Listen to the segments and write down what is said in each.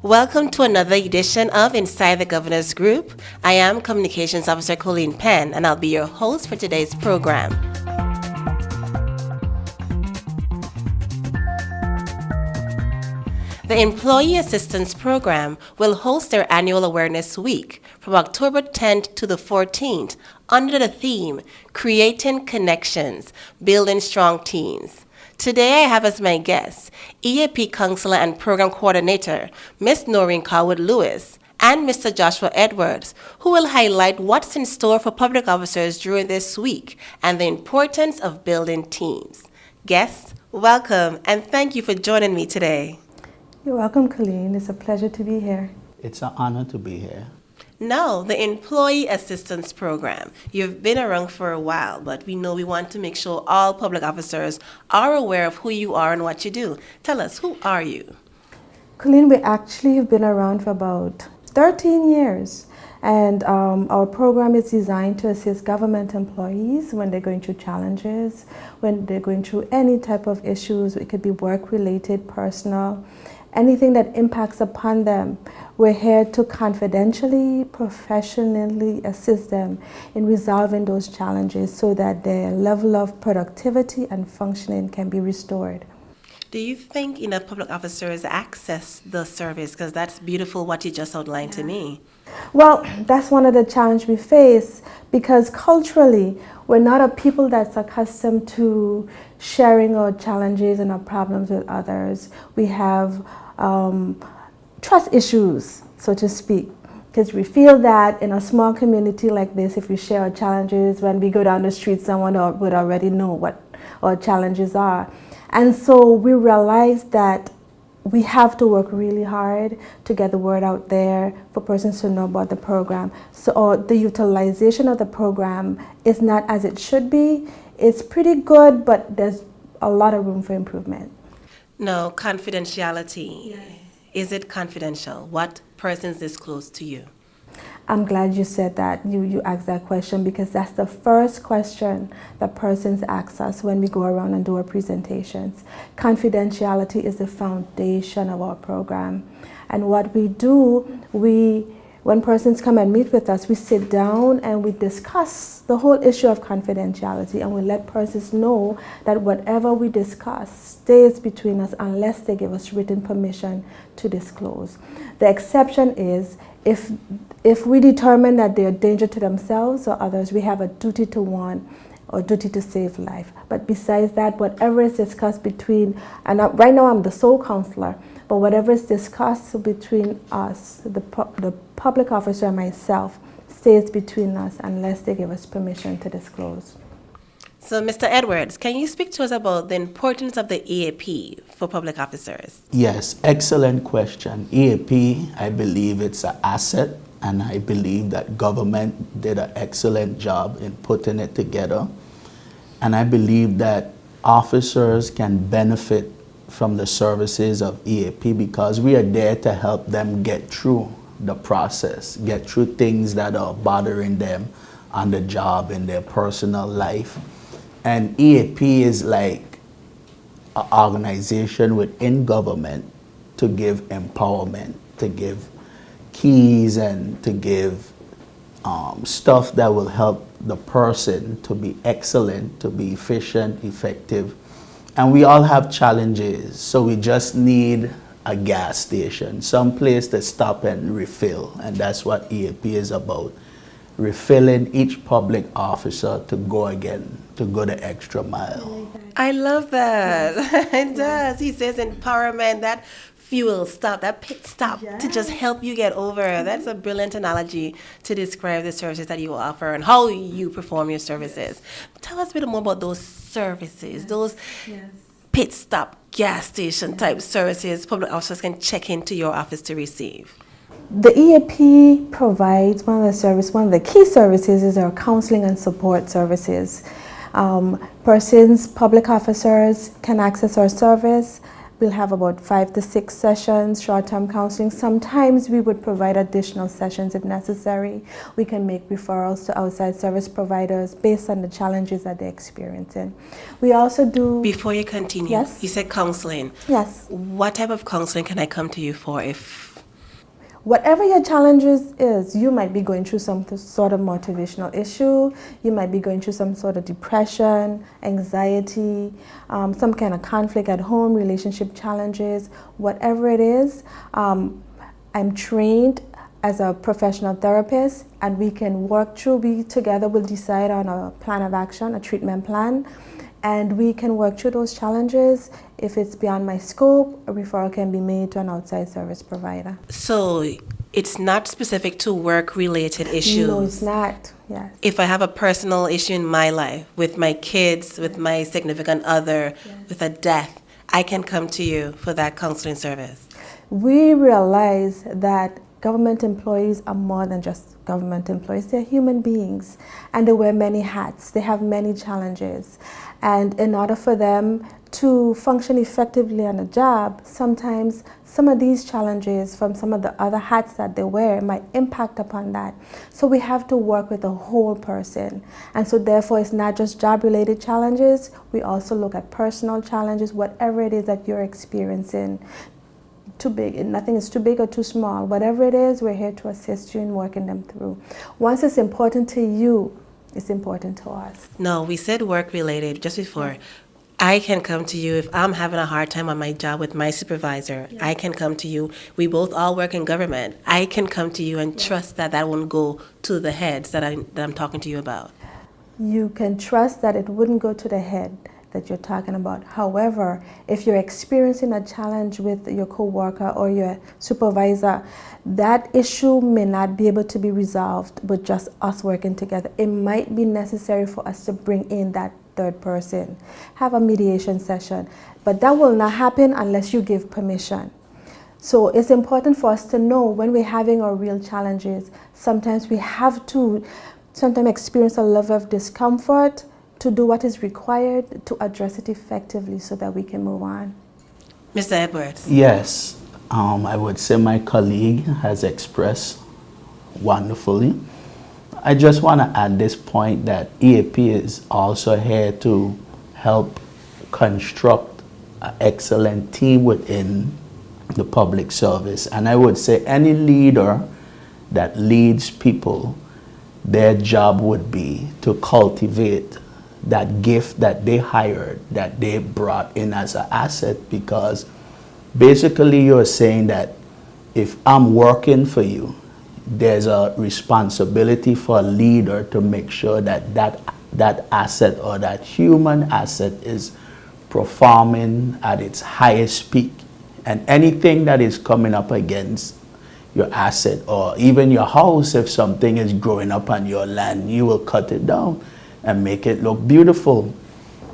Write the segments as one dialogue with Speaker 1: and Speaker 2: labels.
Speaker 1: Welcome to another edition of Inside the Governor's Group. I am Communications Officer Colleen Penn, and I'll be your host for today's program. The Employee Assistance Program will host their annual Awareness Week from October 10th to the 14th under the theme, Creating Connections, Building Strong Teams. Today I have as my guests EAP Counselor and Program Coordinator, Ms. Noreen Carwood-Lewis, and Mr. Joshua Edwards, who will highlight what's in store for public officers during this week and the importance of building teams. Guests, welcome, and thank you for joining me today.
Speaker 2: You're welcome, Colleen. It's a pleasure to be here.
Speaker 3: It's an honor to be here.
Speaker 1: Now, the Employee Assistance Program. You've been around for a while, but we know we want to make sure all public officers are aware of who you are and what you do. Tell us, who are you?
Speaker 2: Colleen, we actually have been around for about 13 years. And our program is designed to assist government employees when they're going through challenges, when they're going through any type of issues. It could be work-related, personal, anything that impacts upon them. We're here to confidentially, professionally assist them in resolving those challenges so that their level of productivity and functioning can be restored.
Speaker 1: Do you think enough public officers access the service? Because that's beautiful what you just outlined to me.
Speaker 2: Well, that's one of the challenges we face because culturally, we're not a people that's accustomed to sharing our challenges and our problems with others. We have trust issues, so to speak, because we feel that in a small community like this, if we share our challenges, when we go down the street, someone would already know what our challenges are. And so we realize that we have to work really hard to get the word out there for persons to know about the program. So the utilization of the program is not as it should be. It's pretty good, but there's a lot of room for improvement.
Speaker 1: No, confidentiality. Yes. Is it confidential? What persons disclose to you?
Speaker 2: I'm glad you said that. You asked that question because that's the first question that persons ask us when we go around and do our presentations. Confidentiality is the foundation of our program. And what we do, when persons come and meet with us, we sit down and we discuss the whole issue of confidentiality, and we let persons know that whatever we discuss stays between us unless they give us written permission to disclose. The exception is if we determine that they're a danger to themselves or others, we have a duty to warn or duty to save life. But besides that, whatever is discussed between, and right now I'm the sole counselor, but whatever is discussed between us, the public officer and myself, stays between us unless they give us permission to disclose.
Speaker 1: So, Mr. Edwards, can you speak to us about the importance of the EAP for public officers?
Speaker 3: Yes, excellent question. EAP, I believe it's an asset, and I believe that government did an excellent job in putting it together. And I believe that officers can benefit from the services of EAP because we are there to help them get through the process, get through things that are bothering them on the job, in their personal life. And EAP is like an organization within government to give empowerment, to give keys and to give stuff that will help the person to be excellent, to be efficient, effective. And we all have challenges, so we just need a gas station, some place to stop and refill, and that's what EAP is about. Refilling each public officer to go again, to go the extra mile.
Speaker 1: I love that. It does. He says empowerment, that fuel stop, that pit stop to just help you get over. That's a brilliant analogy to describe the services that you offer and how you perform your services. Tell us a bit more about those services, those pit stop, gas station type services public officers can check into your office to receive.
Speaker 2: The EAP provides one of the key services is our counseling and support services. Persons, public officers can access our service. We'll have about 5 to 6 sessions, short-term counseling. Sometimes we would provide additional sessions if necessary. We can make referrals to outside service providers based on the challenges that they're experiencing. We also do...
Speaker 1: Before you continue,
Speaker 2: yes?
Speaker 1: You said counseling.
Speaker 2: Yes.
Speaker 1: What type of counseling can I come to you for if
Speaker 2: Whatever your challenges is, you might be going through some sort of motivational issue, you might be going through some sort of depression, anxiety, some kind of conflict at home, relationship challenges, whatever it is. I'm trained as a professional therapist, and we can work through, we together will decide on a plan of action, a treatment plan, and we can work through those challenges. If it's beyond my scope, a referral can be made to an outside service provider.
Speaker 1: So it's not specific to work-related issues?
Speaker 2: No, it's not, yes.
Speaker 1: If I have a personal issue in my life, with my kids, with my significant other, with a death, I can come to you for that counseling service?
Speaker 2: We realize that government employees are more than just government employees. They're human beings, and they wear many hats. They have many challenges. And in order for them to function effectively on a job, sometimes some of these challenges from some of the other hats that they wear might impact upon that. So we have to work with the whole person. And so therefore it's not just job-related challenges, we also look at personal challenges, whatever it is that you're experiencing. Too big, nothing is too big or too small. Whatever it is, we're here to assist you in working them through. Once it's important to you, it's important to us.
Speaker 1: No, we said work-related just before. I can come to you if I'm having a hard time on my job with my supervisor. Yeah. I can come to you. We both all work in government. I can come to you and trust that that won't go to the heads that I'm talking to you about.
Speaker 2: You can trust that it wouldn't go to the head that you're talking about. However, if you're experiencing a challenge with your coworker or your supervisor, that issue may not be able to be resolved with just us working together. It might be necessary for us to bring in that third person, have a mediation session, but that will not happen unless you give permission. So it's important for us to know when we're having our real challenges, sometimes we have to experience a level of discomfort to do what is required to address it effectively so that we can move on.
Speaker 1: Mr. Edwards.
Speaker 3: Yes, I would say my colleague has expressed wonderfully. I just want to add this point that EAP is also here to help construct an excellent team within the public service. And I would say any leader that leads people, their job would be to cultivate that gift that they hired, that they brought in as an asset, because basically you're saying that if I'm working for you, there's a responsibility for a leader to make sure that that asset or that human asset is performing at its highest peak. And anything that is coming up against your asset, or even your house, if something is growing up on your land, you will cut it down and make it look beautiful.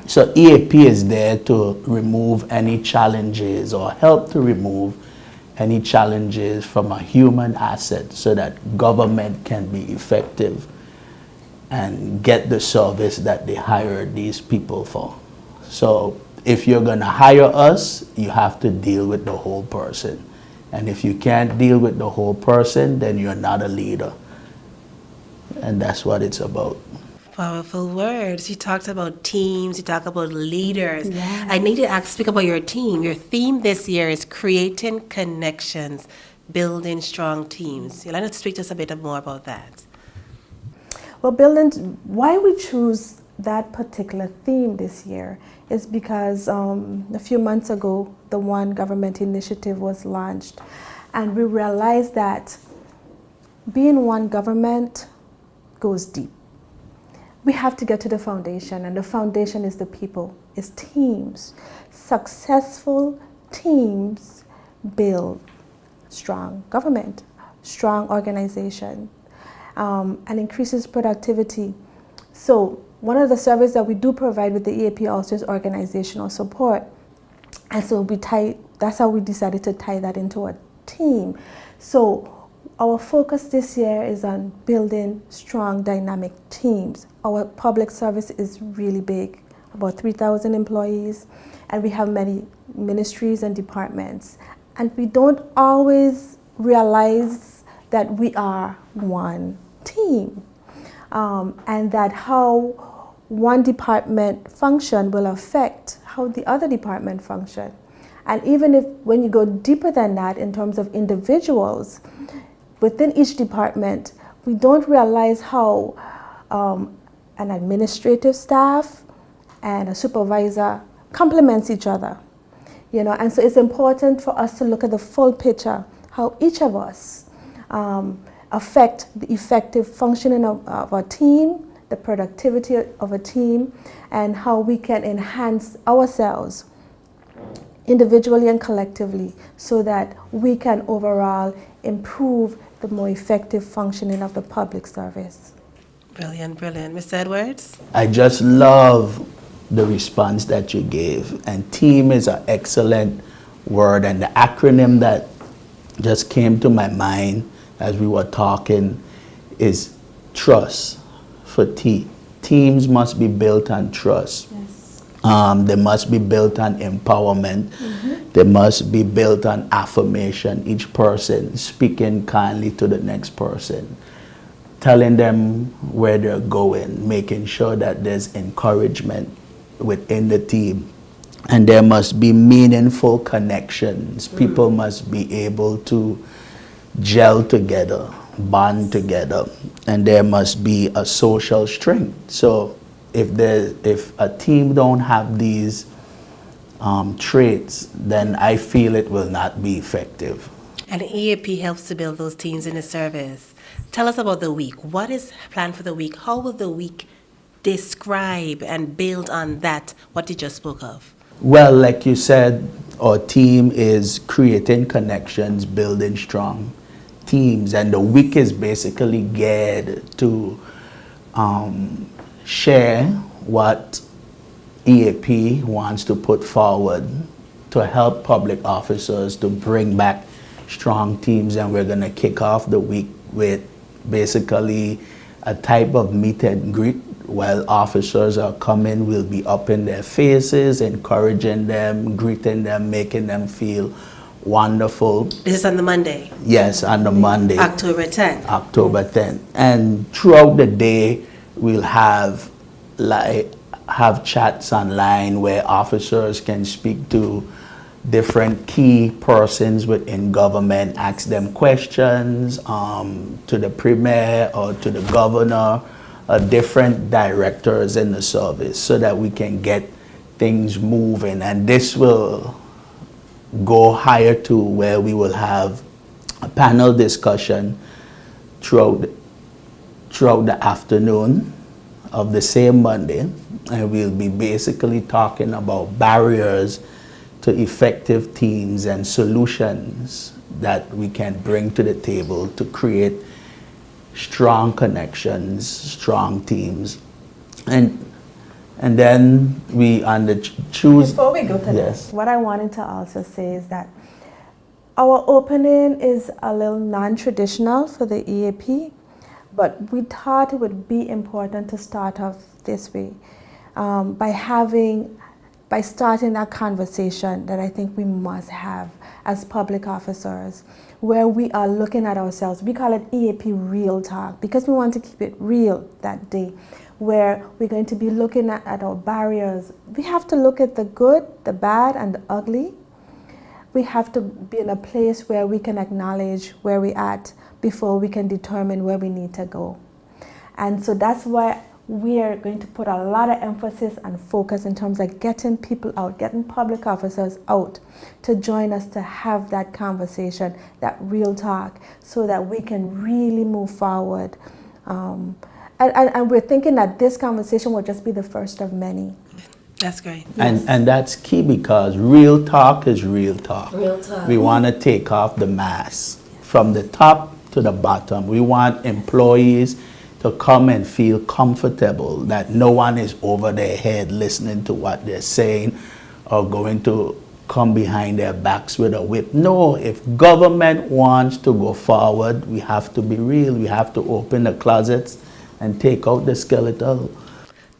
Speaker 3: So EAP is there to remove any challenges or help to remove any challenges from a human asset so that government can be effective and get the service that they hired these people for. So if you're gonna hire us, you have to deal with the whole person. And if you can't deal with the whole person, then you're not a leader. And that's what it's about.
Speaker 1: Powerful words. You talked about teams, you talked about leaders.
Speaker 2: Yes.
Speaker 1: I need to speak about your team. Your theme this year is creating connections, building strong teams. You'd like to speak to us a bit more about that?
Speaker 2: Well, why we choose that particular theme this year is because a few months ago, the One Government Initiative was launched, and we realized that being one government goes deep. We have to get to the foundation, and the foundation is the people, is teams. Successful teams build strong government, strong organization, and increases productivity. So one of the services that we do provide with the EAP also is organizational support. And so that's how we decided to tie that into a team. So our focus this year is on building strong, dynamic teams. Our public service is really big, about 3,000 employees, and we have many ministries and departments. And we don't always realize that we are one team, and that how one department function will affect how the other department function. And even if when you go deeper than that in terms of individuals, within each department, we don't realize how an administrative staff and a supervisor complements each other. And so it's important for us to look at the full picture, how each of us affect the effective functioning of our team, the productivity of a team, and how we can enhance ourselves individually and collectively so that we can overall improve the more effective functioning of the public service.
Speaker 1: Brilliant, brilliant. Mr. Edwards?
Speaker 3: I just love the response that you gave. And team is an excellent word. And the acronym that just came to my mind as we were talking is trust for team. Teams must be built on trust.
Speaker 2: Yes.
Speaker 3: They must be built on empowerment. They must be built on affirmation. Each person speaking kindly to the next person, telling them where they're going, making sure that there's encouragement within the team. And there must be meaningful connections. People must be able to gel together, bond together, and there must be a social strength. So if a team don't have these traits, then I feel it will not be effective.
Speaker 1: And EAP helps to build those teams in the service. Tell us about the week. What is planned for the week? How will the week describe and build on that, what you just spoke of?
Speaker 3: Well, like you said, our team is creating connections, building strong teams, and the week is basically geared to share what EAP wants to put forward to help public officers to bring back strong teams. And we're going to kick off the week with basically a type of meet and greet. While officers are coming, we'll be up in their faces, encouraging them, greeting them, making them feel wonderful.
Speaker 1: This is on the Monday?
Speaker 3: Yes, on the Monday.
Speaker 1: October 10th.
Speaker 3: October 10th. And throughout the day, we'll have chats online where officers can speak to different key persons within government, ask them questions to the premier or to the governor, different directors in the service, so that we can get things moving. And this will go higher to where we will have a panel discussion throughout the afternoon of the same Monday, and we'll be basically talking about barriers to effective teams and solutions that we can bring to the table to create strong connections, strong teams. And then we on the choose.
Speaker 2: Before we go to this, what I wanted to also say is that our opening is a little non-traditional for the EAP, but we thought it would be important to start off this way by starting that conversation that I think we must have as public officers, where we are looking at ourselves. We call it EAP Real Talk because we want to keep it real that day, where we're going to be looking at our barriers. We have to look at the good, the bad, and the ugly. We have to be in a place where we can acknowledge where we're at before we can determine where we need to go. And so that's why we are going to put a lot of emphasis and focus in terms of getting people out, getting public officers out to join us to have that conversation, that real talk, so that we can really move forward. And we're thinking that this conversation will just be the first of many.
Speaker 1: That's great.
Speaker 3: And that's key because real talk is real talk.
Speaker 1: Real talk.
Speaker 3: We want to take off the mask from the top to the bottom. We want employees to come and feel comfortable that no one is over their head listening to what they're saying or going to come behind their backs with a whip. No, if government wants to go forward, we have to be real. We have to open the closets and take out the skeletal.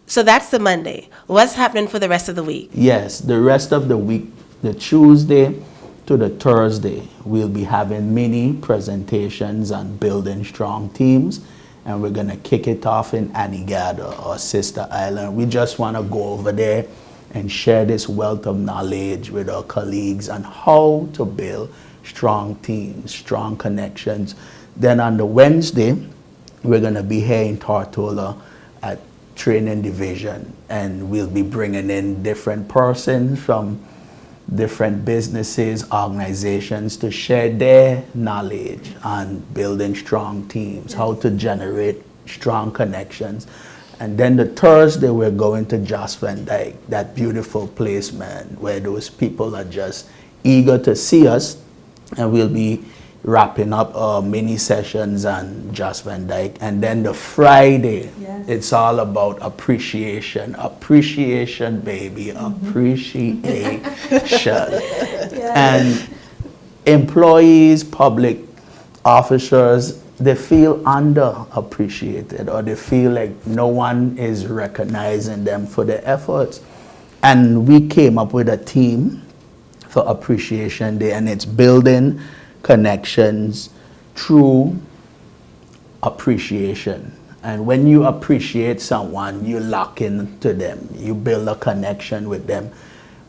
Speaker 1: So that's the Monday. What's happening for the rest of the week?
Speaker 3: Yes, the rest of the week, the Tuesday to the Thursday, we'll be having mini presentations on building strong teams. And we're going to kick it off in Anegada or Sister Island. We just want to go over there and share this wealth of knowledge with our colleagues on how to build strong teams, strong connections. Then on the Wednesday, we're going to be here in Tortola at Training Division, and we'll be bringing in different persons from different businesses, organizations to share their knowledge on building strong teams, how to generate strong connections. And then the Thursday, we're going to Jost Van Dyke, that beautiful place, man, where those people are just eager to see us. And we'll be wrapping up our mini sessions on Jost Van Dyke. And then the Friday, it's all about appreciation. Appreciation, baby. Appreciation. And employees, public officers, they feel underappreciated, or they feel like no one is recognizing them for their efforts. And we came up with a theme for Appreciation Day, and it's building connections through appreciation. And when you appreciate someone, you lock into them, you build a connection with them.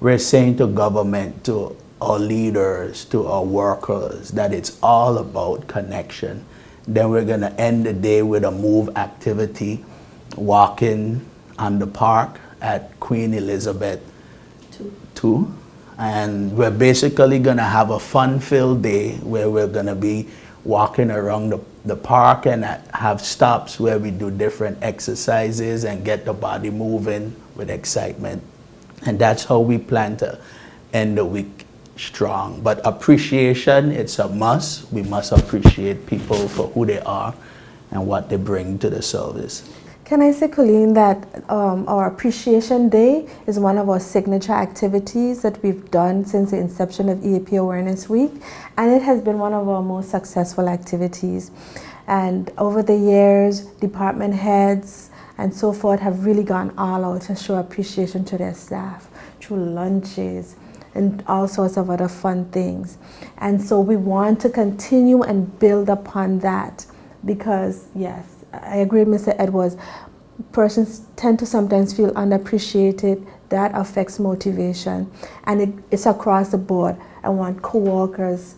Speaker 3: We're saying to government, to our leaders, to our workers, that it's all about connection. Then we're going to end the day with a move activity, walking on the park at Queen Elizabeth II. And we're basically going to have a fun-filled day where we're going to be walking around the park and have stops where we do different exercises and get the body moving with excitement. And that's how we plan to end the week strong. But appreciation, it's a must. We must appreciate people for who they are and what they bring to the service.
Speaker 2: Can I say, Colleen, that our Appreciation Day is one of our signature activities that we've done since the inception of EAP Awareness Week, and it has been one of our most successful activities. And over the years, department heads and so forth have really gone all out to show appreciation to their staff through lunches and all sorts of other fun things. And so we want to continue and build upon that because, yes, I agree with Mr. Edwards. Persons tend to sometimes feel unappreciated. That affects motivation, and it's across the board. I want co-workers,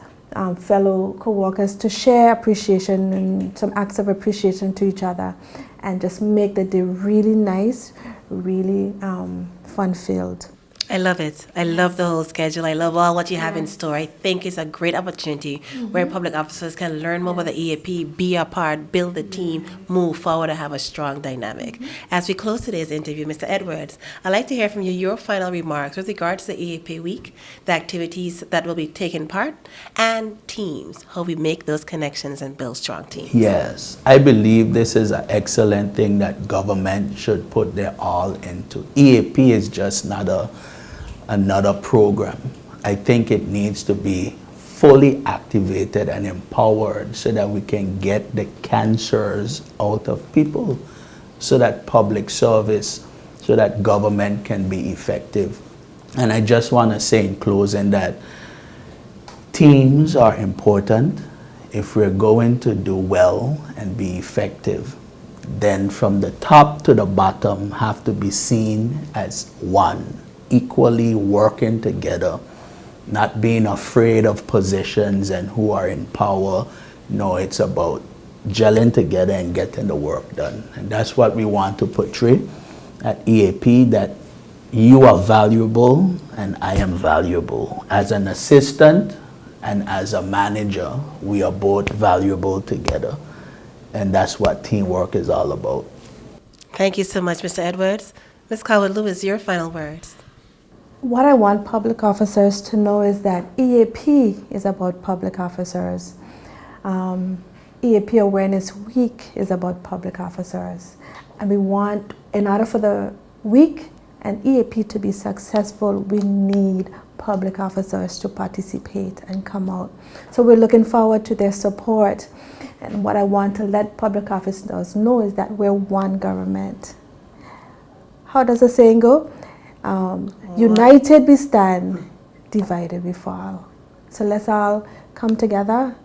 Speaker 2: fellow co-workers to share appreciation and some acts of appreciation to each other and just make the day really nice, really fun-filled.
Speaker 1: I love it. I love the whole schedule. I love all what you have in store. I think it's a great opportunity where public officers can learn more about the EAP, be a part, build a team, move forward, and have a strong dynamic. As we close today's interview, Mr. Edwards, I'd like to hear from you your final remarks with regards to the EAP week, the activities that will be taking part, and teams, how we make those connections and build strong teams.
Speaker 3: Yes, I believe this is an excellent thing that government should put their all into. EAP is just not another program. I think it needs to be fully activated and empowered so that we can get the cancers out of people, so that public service, so that government can be effective. And I just want to say in closing that teams are important. If we're going to do well and be effective, then from the top to the bottom have to be seen as one, equally working together, not being afraid of positions and who are in power. No, it's about gelling together and getting the work done. And that's what we want to portray at EAP, that you are valuable and I am valuable. As an assistant and as a manager, we are both valuable together. And that's what teamwork is all about.
Speaker 1: Thank you so much, Mr. Edwards. Ms. Coward-Lewis, your final words.
Speaker 2: What I want public officers to know is that EAP is about public officers. EAP Awareness Week is about public officers. And we want, in order for the week and EAP to be successful, we need public officers to participate and come out. So we're looking forward to their support. And what I want to let public officers know is that we're one government. How does the saying go? United we stand, divided we fall. So let's all come together,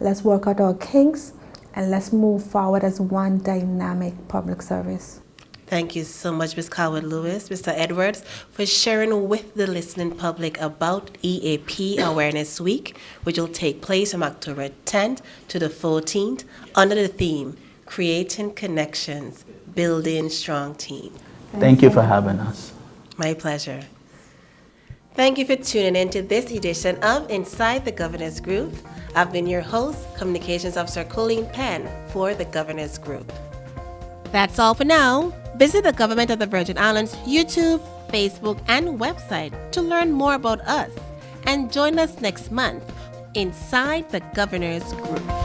Speaker 2: let's work out our kinks, and let's move forward as one dynamic public service.
Speaker 1: Thank you so much, Ms. Coward-Lewis, Mr. Edwards, for sharing with the listening public about EAP Awareness Week, which will take place from October 10th to the 14th under the theme, Creating Connections, Building Strong Teams.
Speaker 3: Thank you for having us.
Speaker 1: My pleasure. Thank you for tuning in to this edition of Inside the Governors Group. I've been your host, Communications Officer Colleen Penn for the Governors Group. That's all for now. Visit the Government of the Virgin Islands YouTube, Facebook, and website to learn more about us. And join us next month inside the Governors Group.